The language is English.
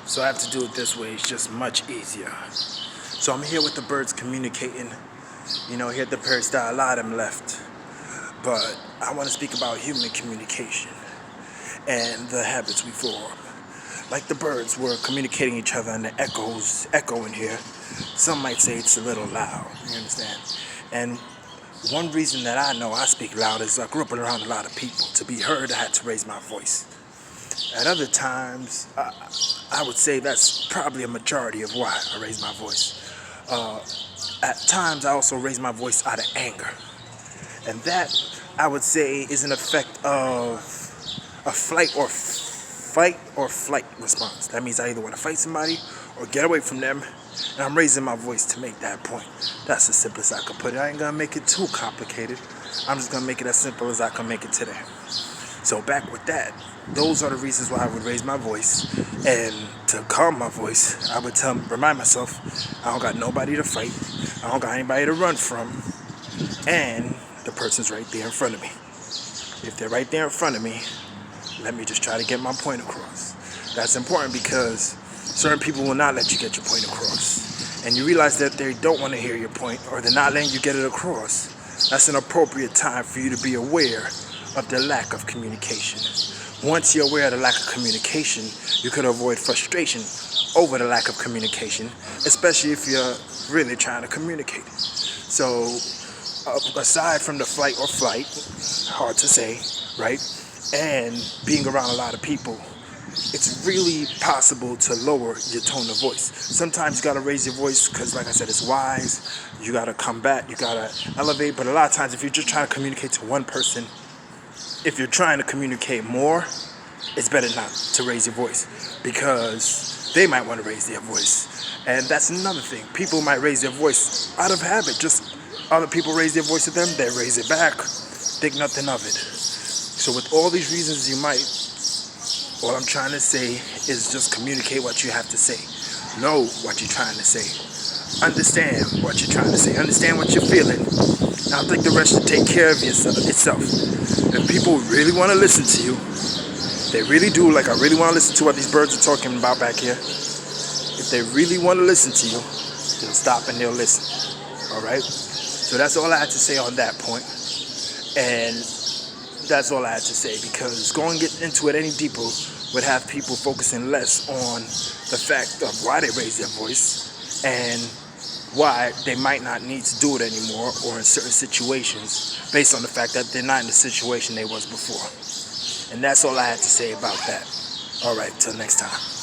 So I have to do it this way. It's just much easier. So I'm here with the birds communicating. You know, here at the peristyle, a lot of them left. But I want to speak about human communication and the habits we form. Like the birds were communicating each other and the echoes echoing here. Some might say it's a little loud, you understand? And one reason that I know I speak loud is I grew up around a lot of people. To be heard, I had to raise my voice. At other times, I would say that's probably a majority of why I raise my voice. At times, I also raise my voice out of anger. And that, I would say, is an effect of a fight or flight response. That means I either want to fight somebody or get away from them, and I'm raising my voice to make that point. That's the simplest I can put it. I ain't gonna make it too complicated. I'm just gonna make it as simple as I can make it today. So back with that, those are the reasons why I would raise my voice. And to calm my voice, I would remind myself, I don't got nobody to fight, I don't got anybody to run from, and the person's right there in front of me. If they're right there in front of me, let me just try to get my point across. That's important because certain people will not let you get your point across. And you realize that they don't want to hear your point, or they're not letting you get it across. That's an appropriate time for you to be aware of the lack of communication. Once you're aware of the lack of communication, you could avoid frustration over the lack of communication, especially if you're really trying to communicate. So, aside from the fight or flight, hard to say, right? And being around a lot of people, it's really possible to lower your tone of voice. Sometimes you gotta raise your voice because, like I said, it's wise. You gotta combat, you gotta elevate. But a lot of times, if you're just trying to communicate to one person, if you're trying to communicate more, it's better not to raise your voice because they might want to raise their voice. And that's another thing. People might raise their voice out of habit. Just other people raise their voice at them, they raise it back, think nothing of it. So with all these reasons you might, what I'm trying to say is just communicate what you have to say. Know what you're trying to say. Understand what you're trying to say. Understand what you're feeling. I think the rest should take care of itself. If people really want to listen to you, they really do, like I really want to listen to what these birds are talking about back here. If they really want to listen to you, they'll stop and they'll listen. Alright? So that's all I had to say on that point. And that's all I had to say, because going into it any deeper would have people focusing less on the fact of why they raise their voice and why they might not need to do it anymore, or in certain situations based on the fact that they're not in the situation they was before. And that's all I had to say about that. All right, till next time.